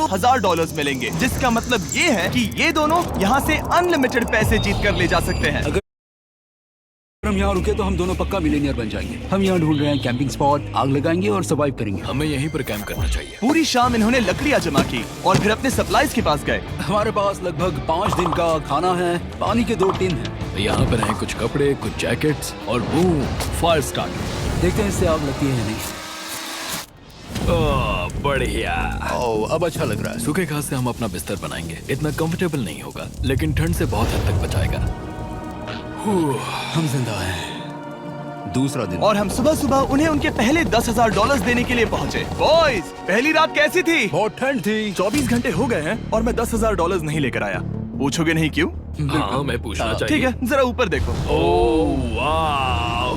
$2,000 मिलेंगे, जिसका मतलब ये है कि ये दोनों यहाँ से अनलिमिटेड पैसे जीत कर ले जा सकते हैं। अगर हम यहाँ रुके तो हम दोनों पक्का मिलीनियर बन जाएंगे। हम यहाँ ढूंढ रहे हैं कैंपिंग स्पॉट, आग लगाएंगे और सर्वाइव करेंगे। हमें यहीं पर कैंप करना चाहिए। पूरी शाम इन्होंने लकड़ियाँ जमा की और फिर अपने सप्लाईज के पास गए। हमारे पास लगभग 5 दिन का खाना है, पानी के 2 टिन हैं। यहाँ पर हैं कुछ कपड़े, कुछ जैकेट्स और बूम, फायर स्टार्टर। देखते हैं इससे आग लगती है या नहीं। ओह, बढ़िया। ओह, अब अच्छा लग रहा है। सूखे घास से हम अपना बिस्तर बनाएंगे। इतना कंफर्टेबल नहीं होगा, लेकिन ठंड से बहुत हद तक बचाएगा। हम जिंदा हैं। दूसरा दिन और हम सुबह सुबह उन्हें उनके पहले $10,000 देने के लिए पहुँचे। बॉयज, पहली रात कैसी थी? बहुत ठंड थी। 24 घंटे हो गए हैं और मैं $10,000 नहीं लेकर आया। पूछोगे नहीं क्यों? हाँ, मैं पूछना चाहिए। ठीक है, जरा ऊपर देखो। ओह वाह,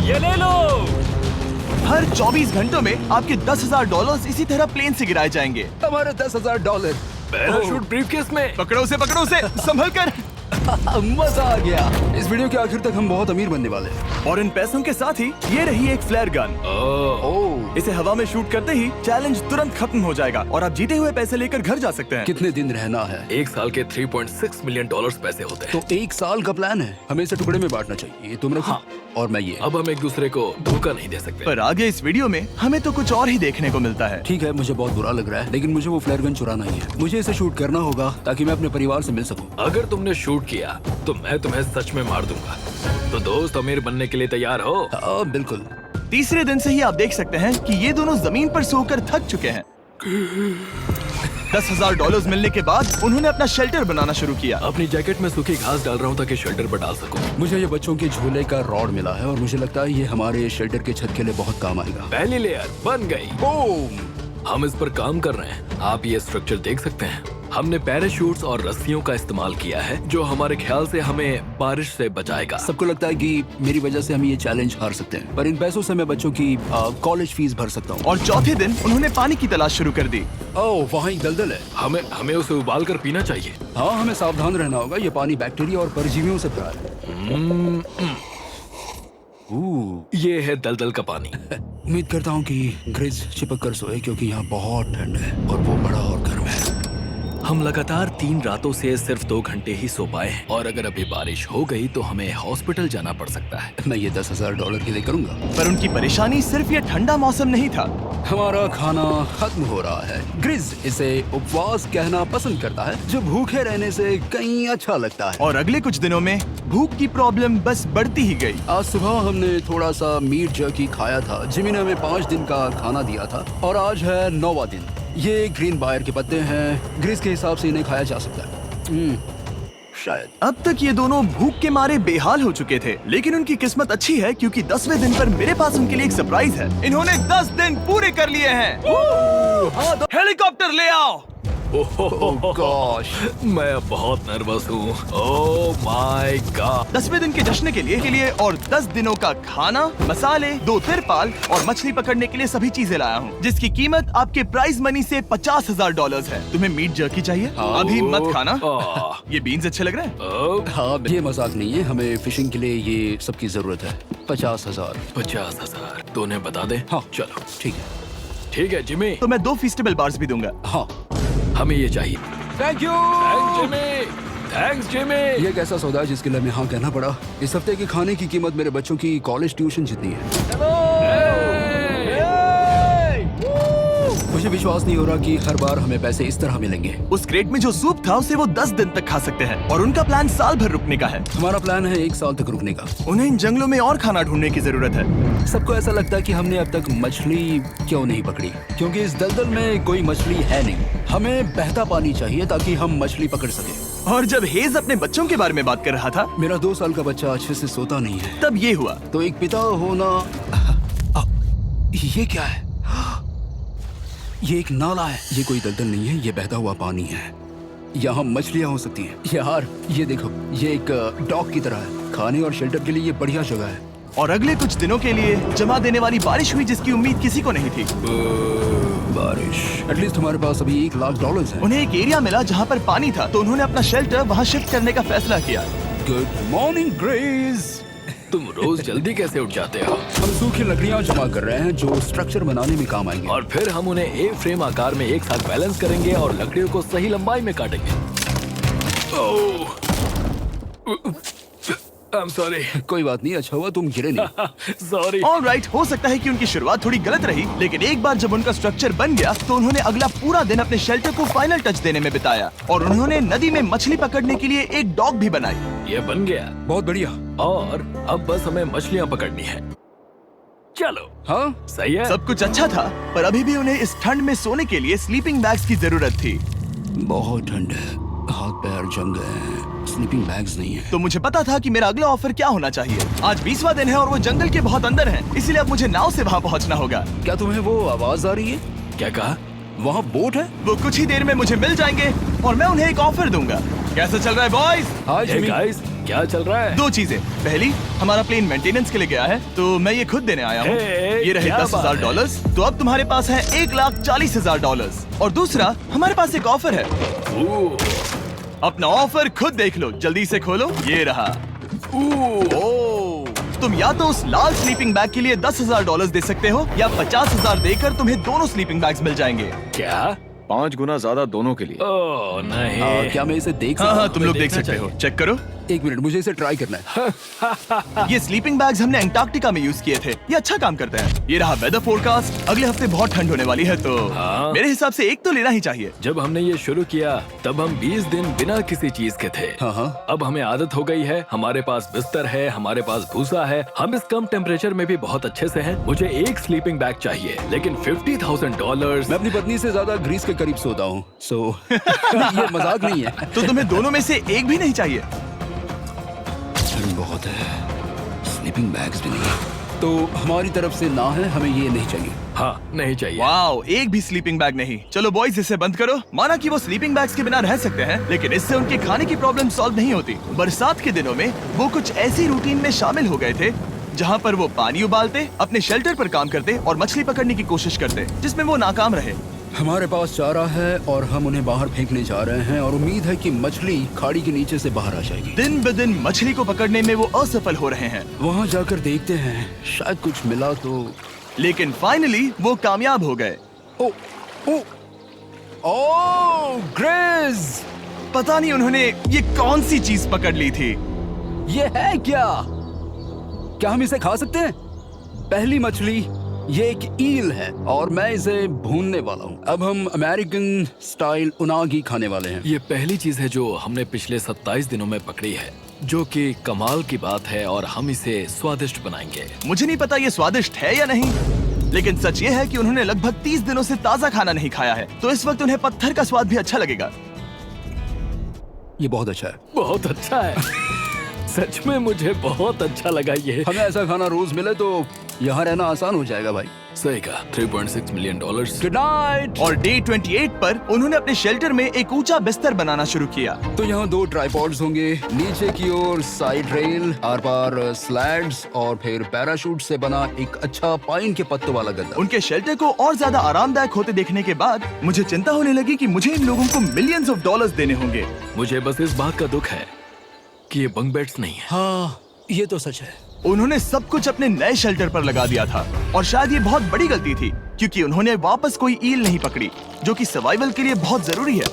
ये ले लो। हर 24 घंटों में आपके $10,000 इसी तरह प्लेन से गिराए जाएंगे। हमारे $10,000। पैराशूट ब्रीफकेस में। पकड़ो उसे संभल कर। मजा आ गया। इस वीडियो के आखिर तक हम बहुत अमीर बनने वाले हैं। और इन पैसों के साथ ही ये रही एक फ्लेयर गन। ओह, इसे हवा में शूट करते ही चैलेंज तुरंत खत्म हो जाएगा और आप जीते हुए पैसे लेकर घर जा सकते हैं। कितने दिन रहना है? 1 साल के $3.6 मिलियन पैसे होते हैं। तो 1 साल का प्लान है। हमें इसे टुकड़े में बांटना चाहिए। तुम रखो। हाँ। और मैं ये। अब हम एक दूसरे को धोखा नहीं दे सकते। पर आगे इस वीडियो में हमें तो कुछ और ही देखने को मिलता है। ठीक है, मुझे बहुत बुरा लग रहा है, लेकिन मुझे वो फ्लेयर गन चुराना ही है। मुझे इसे शूट करना होगा ताकि मैं अपने परिवार से मिल सकूं। अगर तुमने शूट किया तो मैं तुम्हें सच में मार दूंगा। तो दोस्त, अमीर बनने के लिए तैयार हो? हाँ, बिल्कुल। तीसरे दिन से ही आप देख सकते हैं कि ये दोनों जमीन पर सोकर थक चुके हैं। $10,000 मिलने के बाद उन्होंने अपना शेल्टर बनाना शुरू किया। अपनी जैकेट में सूखी घास डाल रहा हूँ ताकि शेल्टर पर डाल सकूं। मुझे ये बच्चों के झूले का रॉड मिला है और मुझे लगता है ये हमारे शेल्टर के छत के लिए बहुत काम आएगा। पहली लेयर बन गई। बूम! हम इस पर काम कर रहे हैं। आप ये स्ट्रक्चर देख सकते हैं। हमने पैराशूट्स और रस्सियों का इस्तेमाल किया है, जो हमारे ख्याल से हमें बारिश से बचाएगा। सबको लगता है कि मेरी वजह से हम ये चैलेंज हार सकते हैं, पर इन पैसों से मैं बच्चों की कॉलेज फीस भर सकता हूँ। और चौथे दिन उन्होंने पानी की तलाश शुरू कर दी। ओह, वहाँ एक दलदल है। हमें उसे उबाल कर पीना चाहिए। हाँ, हमें सावधान रहना होगा। ये पानी बैक्टीरिया और परजीवियों से भरा है। ये है दलदल का पानी। उम्मीद करता हूँ कि ग्रिज चिपक कर सोए, क्योंकि यहाँ बहुत ठंड है और वो बड़ा और गर्म है। हम लगातार 3 रातों से सिर्फ 2 घंटे ही सो पाए हैं और अगर अभी बारिश हो गई तो हमें हॉस्पिटल जाना पड़ सकता है। मैं ये $10,000 के लिए करूंगा। पर उनकी परेशानी सिर्फ ये ठंडा मौसम नहीं था। हमारा खाना खत्म हो रहा है। ग्रिज इसे उपवास कहना पसंद करता है, जो भूखे रहने से कहीं अच्छा लगता है। और अगले कुछ दिनों में भूख की प्रॉब्लम बस बढ़ती ही गई। आज सुबह हमने थोड़ा सा मीट जर्की खाया था। जिमी ने हमें 5 दिन का खाना दिया था और आज है 9वां दिन। ये ग्रीन बायर के पत्ते हैं। ग्रिज के हिसाब से इन्हें खाया जा सकता है। शायद। अब तक ये दोनों भूख के मारे बेहाल हो चुके थे, लेकिन उनकी किस्मत अच्छी है क्योंकि 10वें दिन पर मेरे पास उनके लिए एक सरप्राइज है। इन्होंने 10 दिन पूरे कर लिए हैं। हेलीकॉप्टर ले आओ। ओह गॉश, मैं अब बहुत नर्वस हूँ। Oh my God. 10वें दिन के जश्न के लिए और 10 दिनों का खाना, मसाले, 2 तिरपाल और मछली पकड़ने के लिए सभी चीजें लाया हूँ, जिसकी कीमत आपके प्राइज मनी से $50,000 है। तुम्हें मीट जर्की चाहिए? अभी मत खाना। ये बीन्स अच्छे लग रहे हैं। हाँ, ये मजाक नहीं है। हमें फिशिंग के लिए ये सबकी जरूरत है। 50,000। 50,000 तो उन्हें बता दे। हाँ, चलो ठीक है जिमी। तो मैं 2 फीस्टेबल बार्स भी दूंगा। हाँ, हमें ये चाहिए। Thank you. Thanks Jimmy. ये एक ऐसा सौदा है जिसके लिए हमें हाँ कहना पड़ा। इस हफ्ते के खाने की कीमत मेरे बच्चों की कॉलेज ट्यूशन जितनी है। मुझे विश्वास नहीं हो रहा कि हर बार हमें पैसे इस तरह मिलेंगे। उस क्रेट में जो सूप था उसे वो 10 दिन तक खा सकते हैं और उनका प्लान साल भर रुकने का है। हमारा प्लान है 1 साल तक रुकने का। उन्हें इन जंगलों में और खाना ढूंढने की जरूरत है। सबको ऐसा लगता है कि हमने अब तक मछली क्यों नहीं पकड़ी, क्योंकि इस दलदल में कोई मछली है नहीं। हमें बहता पानी चाहिए ताकि हम मछली पकड़ सके। और जब हेज अपने बच्चों के बारे में बात कर रहा था, मेरा 2 साल का बच्चा अच्छे से सोता नहीं है। तब ये हुआ। तो एक पिता होना। ये क्या है? ये एक नाला है। ये कोई दलदल नहीं है, ये बहता हुआ पानी है। यहाँ मछलियाँ हो सकती हैं। यार ये देखो, ये एक डॉक की तरह है। खाने और शेल्टर के लिए ये बढ़िया जगह है। और अगले कुछ दिनों के लिए जमा देने वाली बारिश हुई जिसकी उम्मीद किसी को नहीं थी। बारिश। एटलीस्ट हमारे पास अभी $1,00,000 है। उन्हें एक एरिया मिला जहाँ पर पानी था, तो उन्होंने अपना शेल्टर वहाँ शिफ्ट करने का फैसला किया। Good morning grace. तुम रोज जल्दी कैसे उठ जाते हो? हम सूखी लकड़ियाँ जमा कर रहे हैं जो स्ट्रक्चर बनाने में काम आएंगे। और फिर हम उन्हें ए फ्रेम आकार में एक साथ बैलेंस करेंगे और लकड़ियों को सही लंबाई में काटेंगे। I'm sorry. कोई बात नहीं, अच्छा हुआ तुम गिरे नहीं। Sorry. ऑलराइट, हो सकता है कि उनकी शुरुआत थोड़ी गलत रही, लेकिन एक बार जब उनका स्ट्रक्चर बन गया तो उन्होंने अगला पूरा दिन अपने शेल्टर को फाइनल टच देने में बिताया और उन्होंने नदी में मछली पकड़ने के लिए एक डॉक भी बनाई। ये बन गया बहुत बढ़िया। और अब बस हमें मछलियाँ पकड़नी है। चलो। हाँ, सही है। सब कुछ अच्छा था, पर अभी भी उन्हें इस ठंड में सोने के लिए स्लीपिंग बैग्स की जरूरत थी। बहुत ठंड है, हाथ पैर जम गए हैं, स्लीपिंग बैग्स नहीं है। तो मुझे पता था कि मेरा अगला ऑफर क्या होना चाहिए। आज 20वां दिन है और वो जंगल के बहुत अंदर है, इसीलिए अब मुझे नाव से वहाँ पहुँचना होगा। क्या तुम्हें वो आवाज आ रही है? क्या कहा? वहाँ बोट है? वो कुछ ही देर में मुझे मिल जाएंगे और मैं उन्हें एक ऑफर दूंगा। कैसा चल रहा है बॉयज? हाय Hey जिमी। guys, क्या चल रहा है? 2 चीजें। पहली, हमारा प्लेन मेंटेनेंस के लिए गया है तो मैं ये खुद देने आया हूँ। Hey, ये रहे क्या बात $10,000, तो अब तुम्हारे पास है $1,40,000। और दूसरा, हमारे पास एक ऑफर है। ओह, अपना ऑफर खुद देख लो, जल्दी से खोलो, ये रहा। ओह, तुम या तो उस लाल स्लीपिंग बैग के लिए $10,000 दे सकते हो या 50,000 देकर तुम्हें दोनों स्लीपिंग बैग्स मिल जाएंगे। क्या? 5 गुना ज्यादा दोनों के लिए। ओह नहीं। क्या मैं इसे देख हाँ सकता हाँ, हूँ? तुम लोग देख देखना सकते हो, चाहिए। चेक करो। एक मिनट, मुझे इसे ट्राई करना है। ये स्लीपिंग बैग्स हमने अंटार्कटिका में यूज किए थे, ये अच्छा काम करते हैं। ये रहा वेदर फोरकास्ट, अगले हफ्ते बहुत ठंड होने वाली है तो हाँ। मेरे हिसाब से एक तो लेना ही चाहिए। जब हमने ये शुरू किया तब हम 20 दिन बिना किसी चीज के थे। हाँ हाँ। अब हमें आदत हो गई है, हमारे पास बिस्तर है, हमारे पास भूसा है, हम इस कम टेम्परेचर में भी बहुत अच्छे से हैं। मुझे एक स्लीपिंग बैग चाहिए, लेकिन $50,000। मैं अपनी पत्नी से ज्यादा ग्रीस के करीब सोता हूँ, सो ये मजाक नहीं है। तो तुम्हें दोनों में से एक भी नहीं चाहिए? ठंड बहुत है, स्लीपिंग बैग्स भी नहीं, तो हमारी तरफ से ना है, हमें ये नहीं चाहिए। हाँ, नहीं चाहिए। वाओ, एक भी स्लीपिंग बैग नहीं। चलो बॉयज, इसे बंद करो। माना कि वो स्लीपिंग बैग्स के बिना रह सकते हैं, लेकिन इससे उनके खाने की प्रॉब्लम सॉल्व नहीं होती। बरसात के दिनों में वो कुछ ऐसी रूटीन में शामिल हो गए थे जहाँ पर वो पानी उबालते, अपने शेल्टर पर काम करते और मछली पकड़ने की कोशिश करते, जिसमें वो नाकाम रहे। हमारे पास चारा है और हम उन्हें बाहर फेंकने जा रहे हैं और उम्मीद है कि मछली खाड़ी के नीचे से बाहर आ जाएगी। दिन ब दिन मछली को पकड़ने में वो असफल हो रहे हैं, वहाँ जाकर देखते हैं, शायद कुछ मिला तो। लेकिन फाइनली वो कामयाब हो गए। ओ, ओ, ओ, ग्रेज! पता नहीं उन्होंने ये कौन सी चीज पकड़ ली थी। ये है क्या? क्या हम इसे खा सकते हैं? पहली मछली, ये एक ईल है और मैं इसे भूनने वाला हूँ। अब हम अमेरिकन स्टाइल उनागी खाने वाले हैं। ये पहली चीज है जो हमने पिछले 27 दिनों में पकड़ी है, जो कि कमाल की बात है और हम इसे स्वादिष्ट बनाएंगे। मुझे नहीं पता ये स्वादिष्ट है या नहीं, लेकिन सच ये है कि उन्होंने लगभग 30 दिनों से ताजा खाना नहीं खाया है, तो इस वक्त उन्हें पत्थर का स्वाद भी अच्छा लगेगा। ये बहुत अच्छा है। बहुत अच्छा है। सच में मुझे बहुत अच्छा लगा ये। हमें ऐसा खाना रोज मिले तो यहाँ रहना आसान हो जाएगा भाई। सही कहा। $3.6 मिलियन। Good night. और डे 28 पर उन्होंने अपने शेल्टर में एक ऊंचा बिस्तर बनाना शुरू किया। तो यहाँ 2 ट्राइपॉड्स होंगे, नीचे की ओर side rail, are par slides और फिर पैराशूट से बना एक अच्छा पाइन के पत्तों वाला गद्दा। उनके शेल्टर को और ज्यादा आरामदायक होते देखने के बाद मुझे चिंता होने लगी कि मुझे इन लोगों को मिलियंस ऑफ डॉलर्स देने होंगे। मुझे बस इस बात का दुख है कि ये बंक बेड्स नहीं है। हाँ, ये तो सच है। उन्होंने सब कुछ अपने नए शेल्टर पर लगा दिया था और शायद ये बहुत बड़ी गलती थी, क्योंकि उन्होंने वापस कोई ईल नहीं पकड़ी, जो कि सर्वाइवल के लिए बहुत जरूरी है।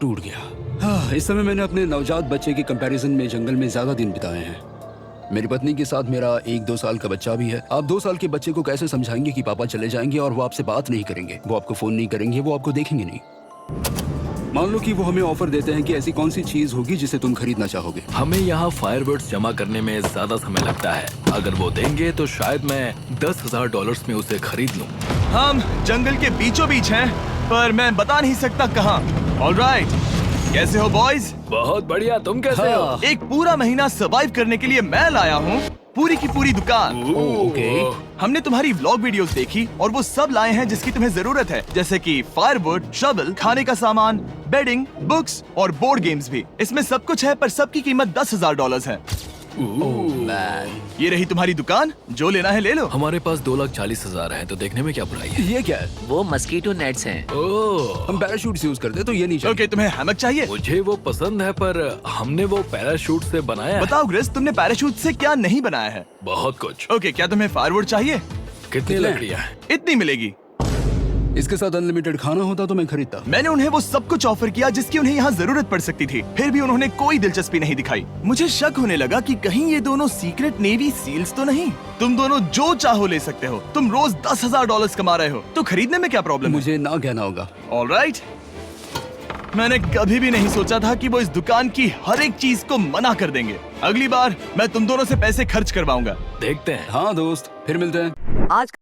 टूट गया। इस समय मैंने अपने नवजात बच्चे के कंपैरिजन में जंगल में ज्यादा दिन बिताए हैं। मेरी पत्नी के साथ मेरा 1-2 साल का बच्चा भी है। आप 2 साल के बच्चे को कैसे समझाएंगे कि पापा चले जाएंगे और वो आपसे बात नहीं करेंगे, वो आपको फोन नहीं करेंगे, वो आपको देखेंगे नहीं। मान लो कि वो हमें ऑफर देते हैं कि ऐसी कौन सी चीज होगी जिसे तुम खरीदना चाहोगे। हमें यहाँ फायरवर्ड्स जमा करने में ज्यादा समय लगता है। अगर वो देंगे तो शायद मैं $10,000 में उसे खरीद लूं। हम जंगल के बीचों बीच हैं, पर मैं बता नहीं सकता कहाँ। ऑलराइट, कैसे हो बॉयज? बहुत बढ़िया। तुम कैसे हो? एक पूरा महीना सर्वाइव करने के लिए मैं लाया हूँ पूरी की पूरी दुकान। ओके। हमने तुम्हारी व्लॉग वीडियोस देखी और वो सब लाए हैं जिसकी तुम्हें जरूरत है, जैसे कि फायरवुड, शवल, खाने का सामान, बेडिंग, बुक्स और बोर्ड गेम्स भी। इसमें सब कुछ है, पर सबकी कीमत $10,000 है। मैन। ये रही तुम्हारी दुकान, जो लेना है ले लो। हमारे पास 2,40,000 है तो देखने में क्या बुराई है। ये क्या है? वो मस्कीटो नेट्स हैं। ओह, हम पैराशूट यूज करते हैं तो ये नहीं चाहिए। ओके, तुम्हें हैमक चाहिए? मुझे वो पसंद है पर हमने वो पैराशूट से बनाया है। बताओ ग्रेस, तुमने पैराशूट से क्या नहीं बनाया है? बहुत कुछ। ओके, क्या तुम्हें फायरवुड चाहिए? कितनी लकड़ियाँ हैं? इतनी मिलेगी। इसके साथ अनलिमिटेड खाना होता तो मैं खरीदता। मैंने उन्हें वो सब कुछ ऑफर किया जिसकी उन्हें यहाँ जरूरत पड़ सकती थी, फिर भी उन्होंने कोई दिलचस्पी नहीं दिखाई। मुझे शक होने लगा कि कहीं ये दोनों सीक्रेट नेवी सील्स तो नहीं। तुम दोनों जो चाहो ले सकते हो। तुम रोज $10,000 कमा रहे हो, तो खरीदने में क्या प्रॉब्लम है? मुझे ना कहना होगा। ऑलराइट। मैंने कभी भी नहीं सोचा था कि वो इस दुकान की हर एक चीज को मना कर देंगे। अगली बार मैं तुम दोनों से पैसे खर्च करवाऊंगा। देखते हैं। हाँ दोस्त, फिर मिलते हैं। आज